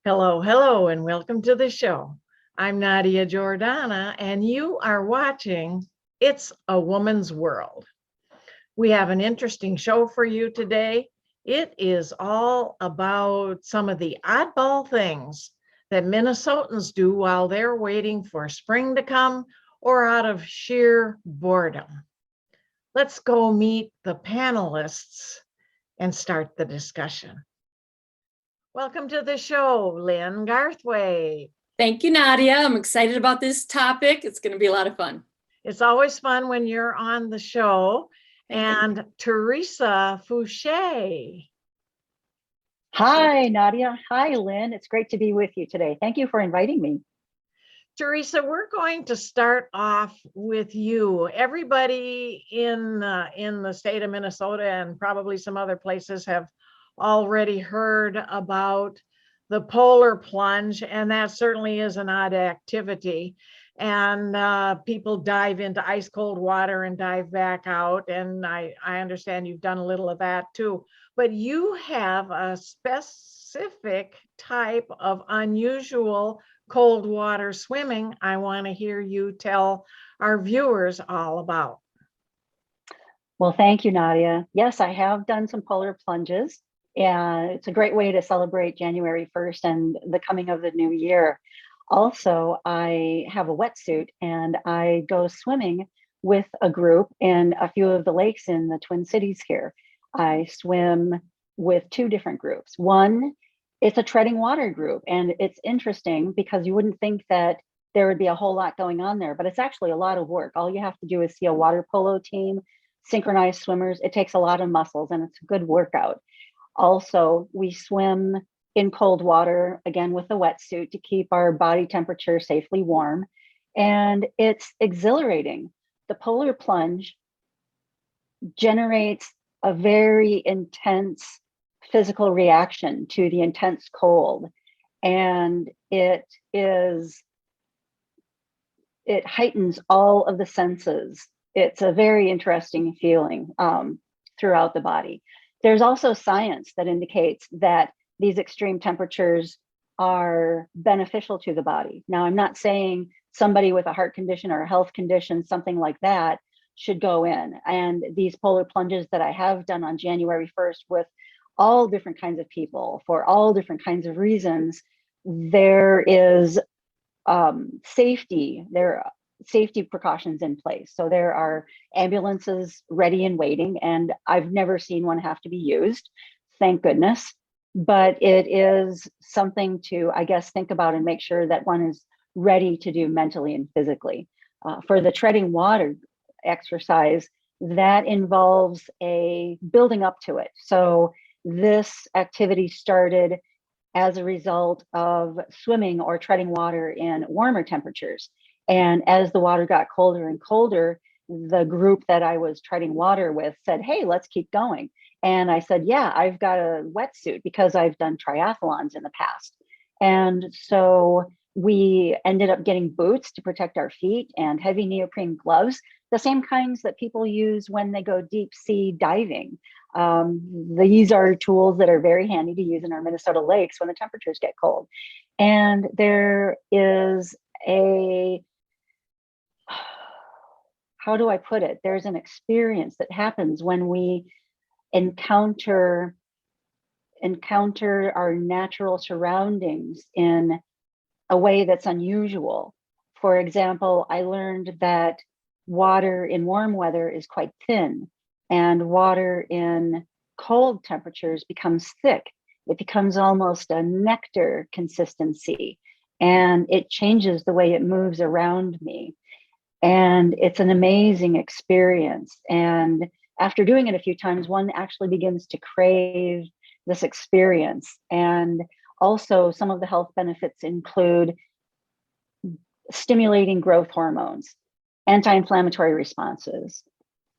Hello, hello, and welcome to the show. I'm Nadia Giordana, and you are watching It's a Woman's World. We have an interesting show for you today. It is all about some of the oddball things that Minnesotans do while they're waiting for spring to come or out of sheer boredom. Let's go meet the panelists and start the discussion. Welcome to the show, Lynn Garthwaite. Thank you, Nadia. I'm excited about this topic. It's going to be a lot of fun. It's always fun when you're on the show. And Teresa Foushee. Hi, Nadia. Hi, Lynn. It's great to be with you today. Thank you for inviting me. Teresa, we're going to start off with you. Everybody in the state of Minnesota and probably some other places have already heard about the polar plunge, and that certainly is an odd activity. And people dive into ice cold water and dive back out. And I understand you've done a little of that too. But you have a specific type of unusual cold water swimming I want to hear you tell our viewers all about. Well, thank you, Nadia. Yes, I have done some polar plunges. And it's a great way to celebrate January 1st and the coming of the new year. Also, I have a wetsuit and I go swimming with a group in a few of the lakes in the Twin Cities here. I swim with two different groups. One, it's a treading water group, and it's interesting because you wouldn't think that there would be a whole lot going on there, but it's actually a lot of work. All you have to do is see a water polo team, synchronized swimmers. It takes a lot of muscles and it's a good workout. Also, we swim in cold water, again with a wetsuit to keep our body temperature safely warm. And it's exhilarating. The polar plunge generates a very intense physical reaction to the intense cold. And it heightens all of the senses. It's a very interesting feeling throughout the body. There's also science that indicates that these extreme temperatures are beneficial to the body. Now, I'm not saying somebody with a heart condition or a health condition, something like that, should go in. And these polar plunges that I have done on January 1st with all different kinds of people for all different kinds of reasons, there is safety precautions in place. So there are ambulances ready and waiting, and I've never seen one have to be used, thank goodness. But it is something to, I guess, think about and make sure that one is ready to do mentally and physically. For the treading water exercise, that involves a building up to it. So this activity started as a result of swimming or treading water in warmer temperatures. And as the water got colder and colder, the group that I was treading water with said, hey, let's keep going. And I said, yeah, I've got a wetsuit because I've done triathlons in the past. And so we ended up getting boots to protect our feet and heavy neoprene gloves, the same kinds that people use when they go deep sea diving. These are tools that are very handy to use in our Minnesota lakes when the temperatures get cold. And there is how do I put it? There's an experience that happens when we encounter our natural surroundings in a way that's unusual. For example, I learned that water in warm weather is quite thin, and water in cold temperatures becomes thick. It becomes almost a nectar consistency, and it changes the way it moves around me. And it's an amazing experience. And after doing it a few times, one actually begins to crave this experience. And also, some of the health benefits include stimulating growth hormones, anti-inflammatory responses,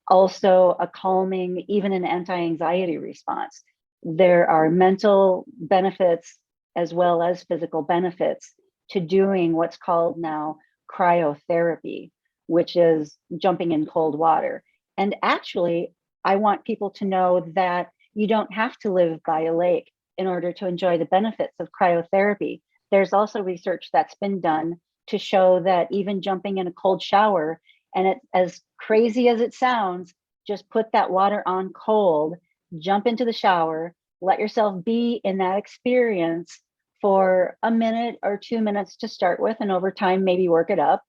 also a calming, even an anti-anxiety response. There are mental benefits as well as physical benefits to doing what's called now cryotherapy, which is jumping in cold water. And actually, I want people to know that you don't have to live by a lake in order to enjoy the benefits of cryotherapy. There's also research that's been done to show that even jumping in a cold shower, and it, as crazy as it sounds, just put that water on cold, jump into the shower, let yourself be in that experience for a minute or 2 minutes to start with, and over time, maybe work it up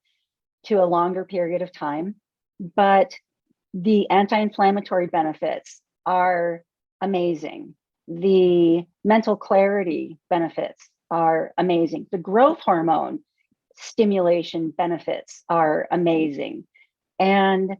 to a longer period of time. But the anti-inflammatory benefits are amazing. The mental clarity benefits are amazing. The growth hormone stimulation benefits are amazing. And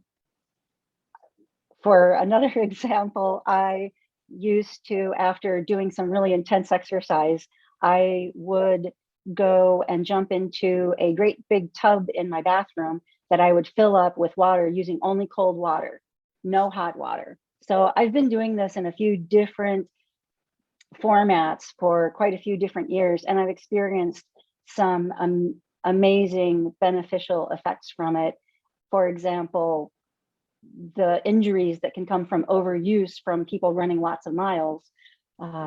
for another example, I used to, after doing some really intense exercise, I would go and jump into a great big tub in my bathroom that I would fill up with water using only cold water, no hot water. So I've been doing this in a few different formats for quite a few different years, and I've experienced some amazing beneficial effects from it. For example, the injuries that can come from overuse from people running lots of miles,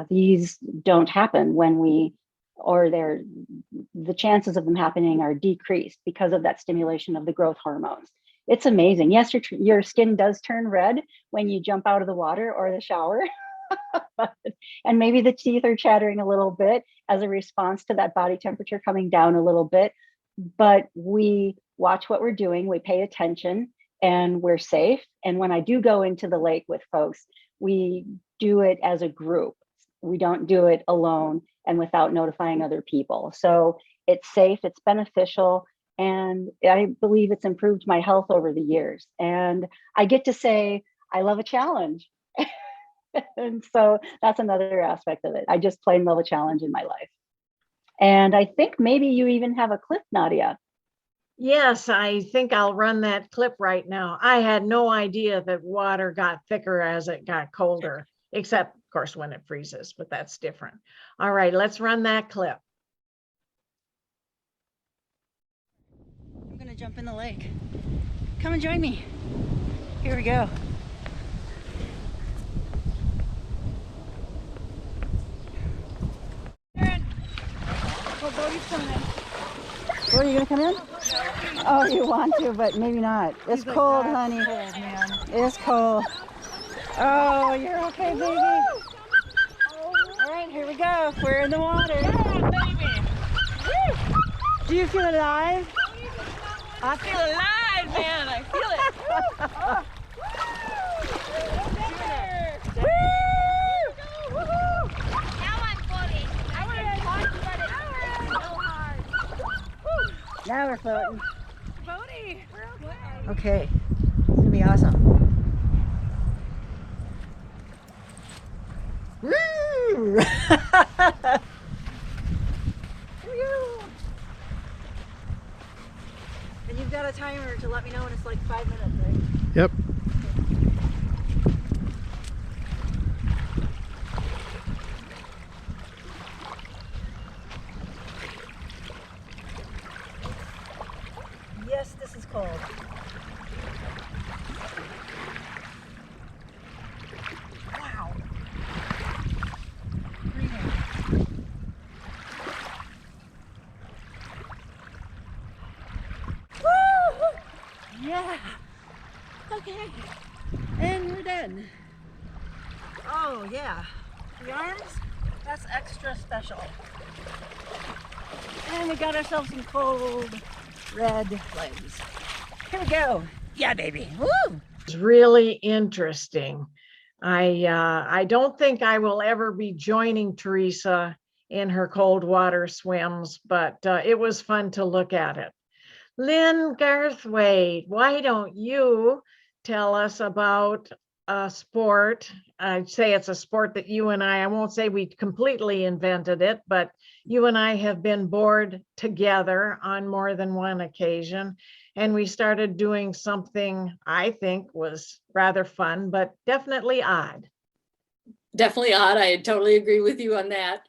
these don't happen when we, or the chances of them happening are decreased because of that stimulation of the growth hormones. It's amazing. Yes, your skin does turn red when you jump out of the water or the shower. And maybe the teeth are chattering a little bit as a response to that body temperature coming down a little bit. But we watch what we're doing, we pay attention, and we're safe. And when I do go into the lake with folks, we do it as a group. We don't do it alone and without notifying other people. So it's safe, it's beneficial, and I believe it's improved my health over the years. And I get to say, I love a challenge. And so that's another aspect of it. I just plain love a challenge in my life. And I think maybe you even have a clip, Nadia. Yes, I think I'll run that clip right now. I had no idea that water got thicker as it got colder, except of course when it freezes, but that's different. All right, let's run that clip. I'm gonna jump in the lake. Come and join me. Here we go. Oh, are you gonna come in? Oh, you want to, but maybe not. It's cold, honey. It's cold, man. It's cold. Oh, you're okay, baby. All right, here we go. We're in the water. Yeah, baby. Woo. Do you feel alive? I feel alive, man. I feel it. Now we're floating. Bodie, we're okay. Okay, it's gonna be awesome. Woo! Here we go. And you've got a timer to let me know when it's like 5 minutes, right? Yep. Yes, this is cold. Wow. Freezing. Woo! Yeah. Okay. And we're done. Oh yeah. The arms, that's extra special. And we got ourselves some cold red legs. Here we go. Yeah, baby. Woo! It's really interesting. I don't think I will ever be joining Teresa in her cold water swims, but it was fun to look at it. Lynn, Garthwaite, why don't you tell us about a sport? I'd say it's a sport that you and I won't say we completely invented it, but you and I have been bored together on more than one occasion. And we started doing something I think was rather fun, but definitely odd. Definitely odd. I totally agree with you on that.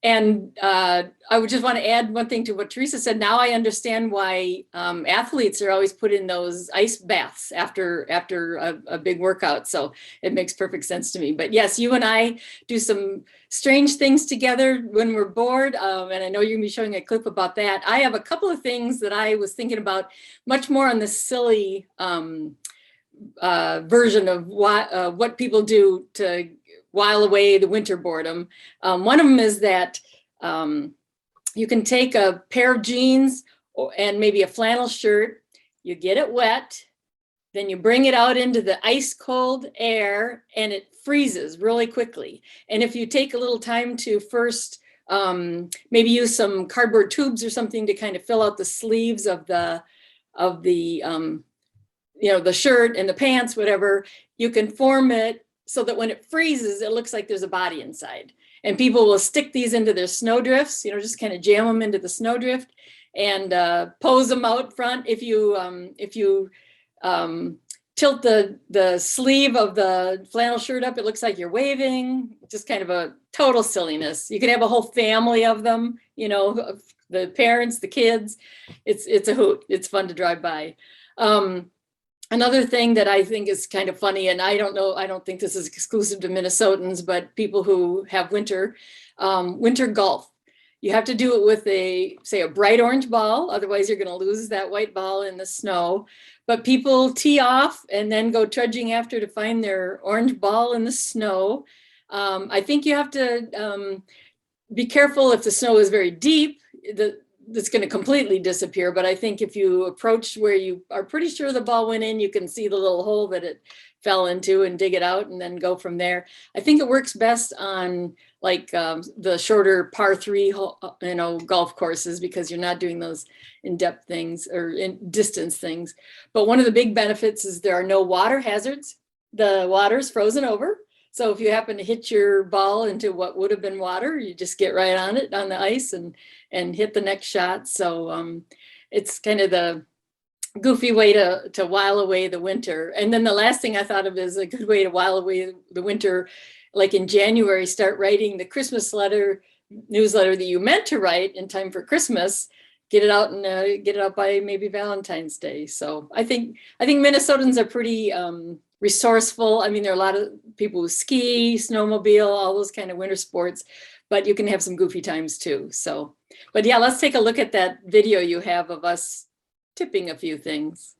And I would just want to add one thing to what Teresa said. Now I understand why athletes are always put in those ice baths after a big workout. So it makes perfect sense to me. But yes, you and I do some strange things together when we're bored. And I know you're gonna be showing a clip about that. I have a couple of things that I was thinking about, much more on the silly version of what people do to while away the winter boredom. One of them is that you can take a pair of jeans and maybe a flannel shirt, you get it wet, then you bring it out into the ice cold air and it freezes really quickly. And if you take a little time to first maybe use some cardboard tubes or something to kind of fill out the sleeves of the the shirt and the pants, whatever, you can form it so that when it freezes, it looks like there's a body inside. And people will stick these into their snow drifts, just kind of jam them into the snow drift and pose them out front. If you tilt the sleeve of the flannel shirt up, it looks like you're waving. Just kind of a total silliness. You can have a whole family of them, the parents, the kids. It's a hoot. It's fun to drive by. Another thing that I think is kind of funny, and I don't think this is exclusive to Minnesotans, but people who have winter golf. You have to do it with say a bright orange ball, otherwise you're going to lose that white ball in the snow. But people tee off and then go trudging after to find their orange ball in the snow. I think you have to be careful if the snow is very deep. That's going to completely disappear. But I think if you approach where you are pretty sure the ball went in, you can see the little hole that it fell into and dig it out and then go from there. I think it works best on like the shorter par 3, golf courses, because you're not doing those in-depth things or in distance things. But one of the big benefits is there are no water hazards. The water's frozen over. So if you happen to hit your ball into what would have been water, you just get right on it on the ice and hit the next shot. So it's kind of the goofy way to while away the winter. And then the last thing I thought of is a good way to while away the winter, like in January, start writing the Christmas newsletter that you meant to write in time for Christmas. Get it out and get it out by maybe Valentine's Day. So I think Minnesotans are pretty resourceful. I mean, there are a lot of people who ski, snowmobile, all those kind of winter sports, but you can have some goofy times too. So, but yeah, let's take a look at that video you have of us tipping a few things.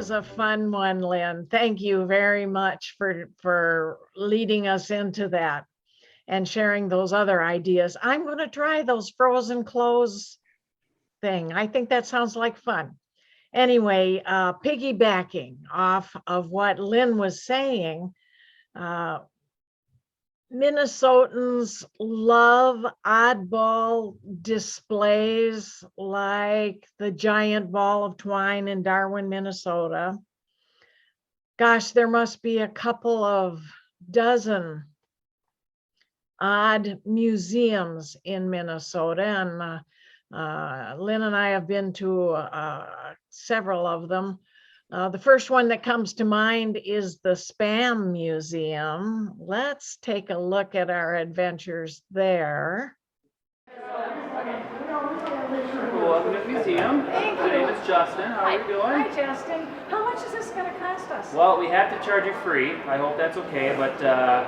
was a fun one, Lynn. Thank you very much for leading us into that and sharing those other ideas. I'm going to try those frozen clothes thing. I think that sounds like fun. Anyway, piggybacking off of what Lynn was saying, Minnesotans love oddball displays like the giant ball of twine in Darwin, Minnesota. Gosh, there must be a couple of dozen odd museums in Minnesota, and Lynn and I have been to several of them. The first one that comes to mind is the Spam Museum. Let's take a look at our adventures there. Welcome to the museum. Thank My you. name is Justin. How are you doing? Hi, Justin. How much is this going to cost us? Well, we have to charge you free. I hope that's okay, but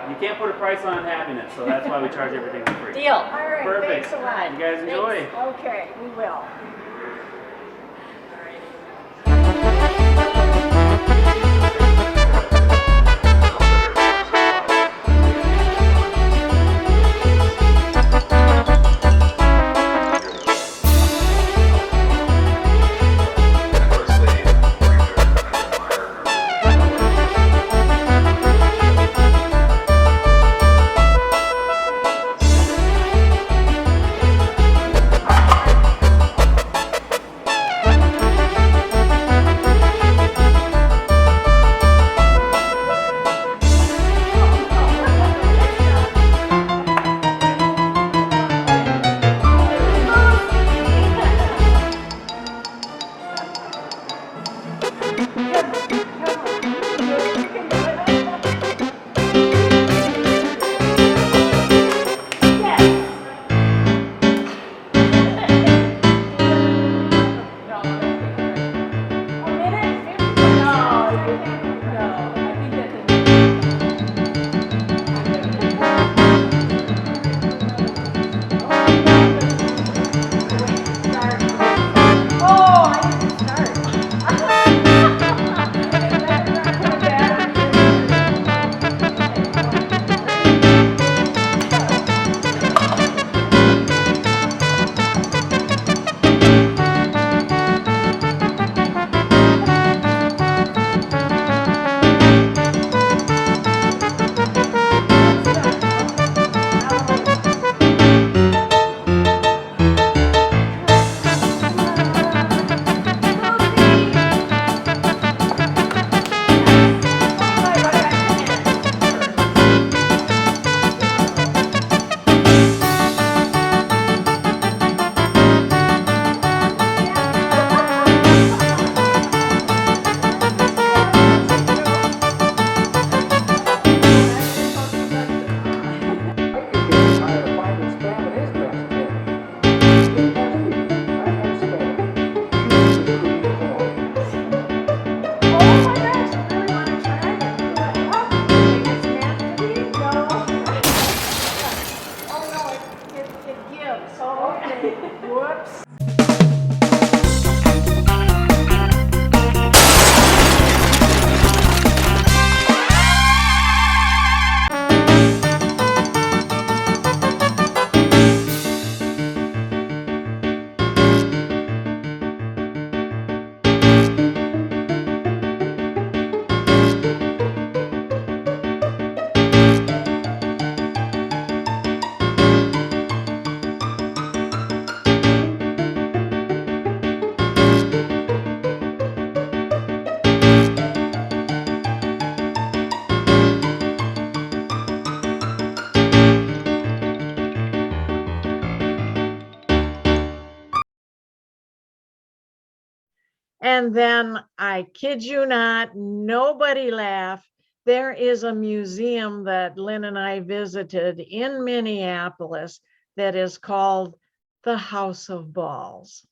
you can't put a price on happiness, so that's why we charge everything for free. Deal. All right, Perfect. thanks a lot. You guys enjoy. Okay, we will. And then, I kid you not, nobody laughed. There is a museum that Lynn and I visited in Minneapolis that is called the House of Balls.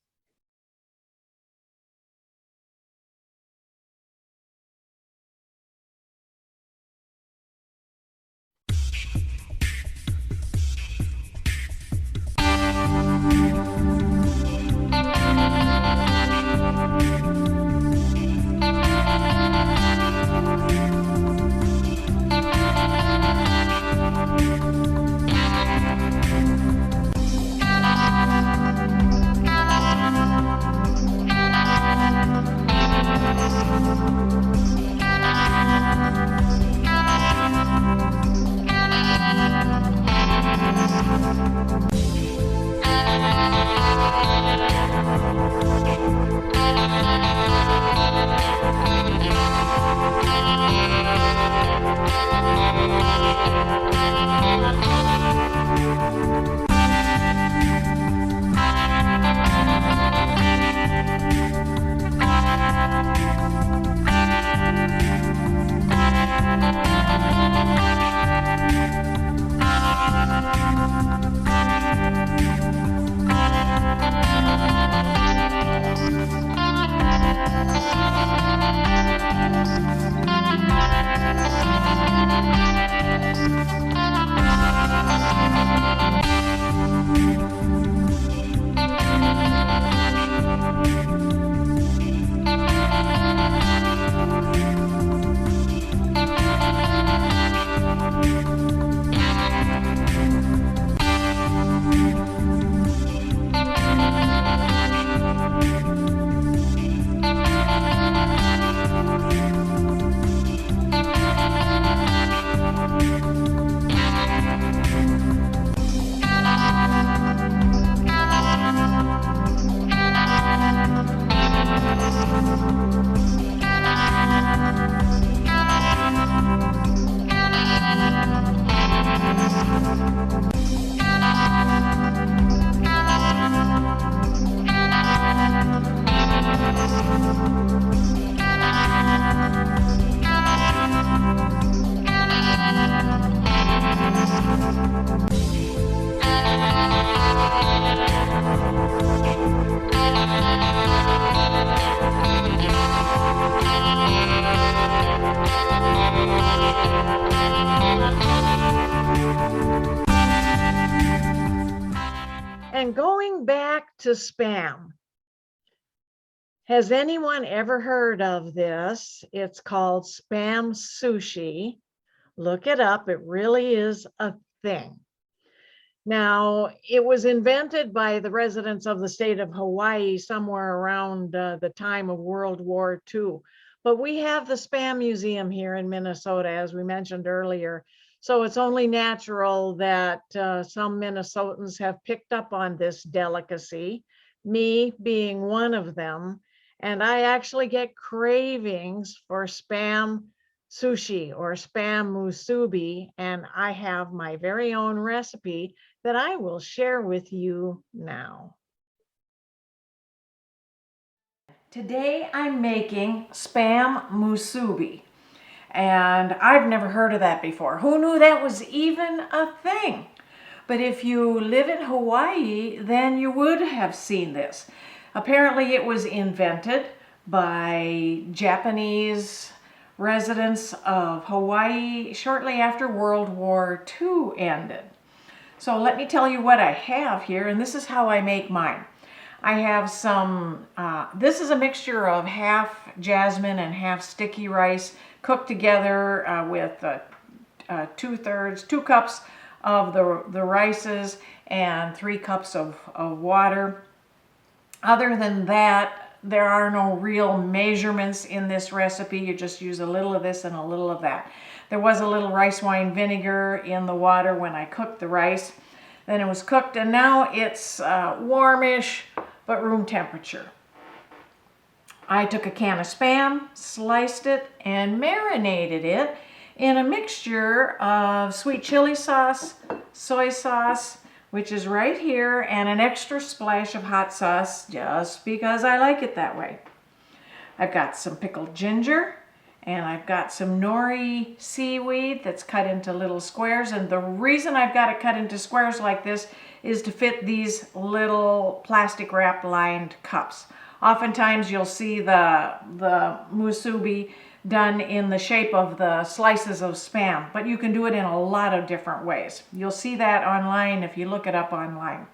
And going back to Spam, has anyone ever heard of this? It's called Spam sushi. Look it up. It really is a thing. Now, it was invented by the residents of the state of Hawaii somewhere around the time of World War II. But we have the Spam Museum here in Minnesota, as we mentioned earlier. So it's only natural that some Minnesotans have picked up on this delicacy, me being one of them. And I actually get cravings for Spam sushi or Spam musubi, and I have my very own recipe that I will share with you now. Today I'm making Spam musubi, and I've never heard of that before. Who knew that was even a thing? But if you live in Hawaii, then you would have seen this. Apparently it was invented by Japanese residents of Hawaii shortly after World War II ended. So let me tell you what I have here, and this is how I make mine. I have some, this is a mixture of half jasmine and half sticky rice cooked together with 2 cups of the rices and 3 cups of water. Other than that, there are no real measurements in this recipe. You just use a little of this and a little of that. There was a little rice wine vinegar in the water when I cooked the rice. Then it was cooked, and now it's warmish, but room temperature. I took a can of Spam, sliced it, and marinated it in a mixture of sweet chili sauce, soy sauce, which is right here, and an extra splash of hot sauce, just because I like it that way. I've got some pickled ginger, and I've got some nori seaweed that's cut into little squares. And the reason I've got it cut into squares like this is to fit these little plastic wrap lined cups. Oftentimes you'll see the musubi done in the shape of the slices of Spam, but you can do it in a lot of different ways. You'll see that online if you look it up online.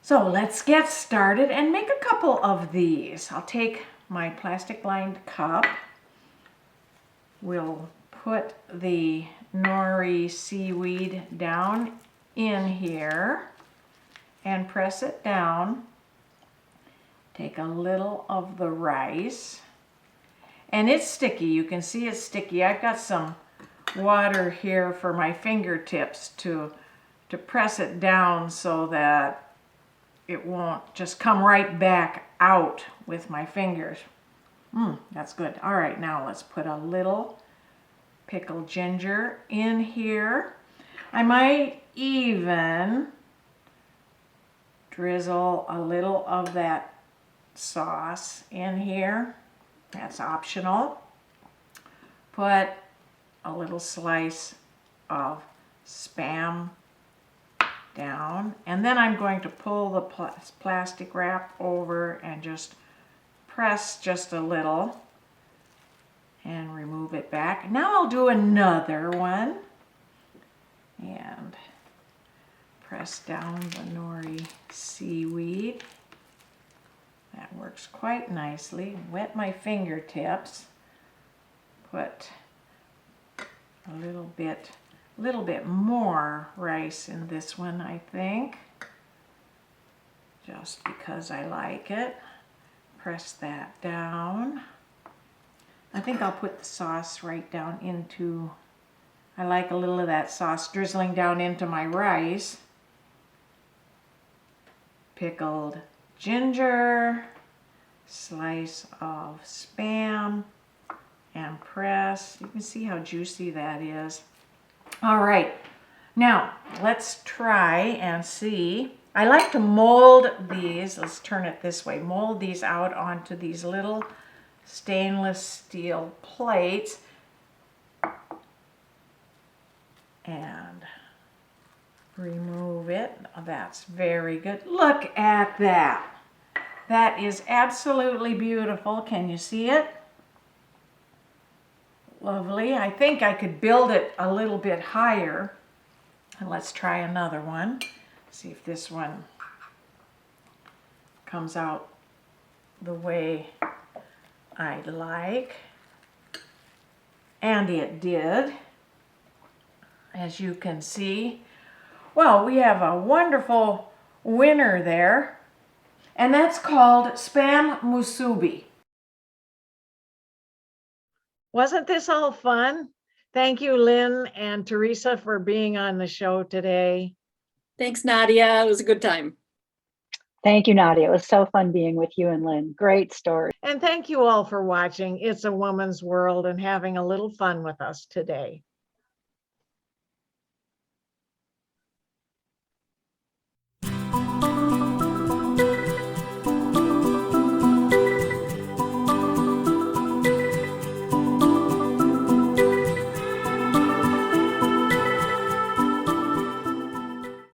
So let's get started and make a couple of these. I'll take my plastic lined cup. We'll put the nori seaweed down in here and press it down. Take a little of the rice. And it's sticky. You can see it's sticky. I've got some water here for my fingertips to press it down so that it won't just come right back out with my fingers. That's good. All right, now let's put a little pickled ginger in here. I might even drizzle a little of that sauce in here. That's optional. Put a little slice of Spam down, and then I'm going to pull the plastic wrap over and just press just a little and remove it back. Now I'll do another one and press down the nori seaweed. That works quite nicely. Wet my fingertips. Put a little bit more rice in this one, I think, just because I like it. Press that down. I think I'll put the sauce right down into, I like a little of that sauce drizzling down into my rice. Pickled ginger, slice of Spam, and press. You can see how juicy that is. All right, now let's try and see. I like to mold these, let's turn it this way, mold these out onto these little stainless steel plates. And remove it. That's very good. Look at that. That is absolutely beautiful. Can you see it? Lovely. I think I could build it a little bit higher. And let's try another one. See if this one comes out the way I'd like. And it did, as you can see. Well, we have a wonderful winner there, and that's called Spam Musubi. Wasn't this all fun? Thank you, Lynn and Teresa, for being on the show today. Thanks, Nadia. It was a good time. Thank you, Nadia. It was so fun being with you and Lynn. Great story. And thank you all for watching It's a Woman's World and having a little fun with us today.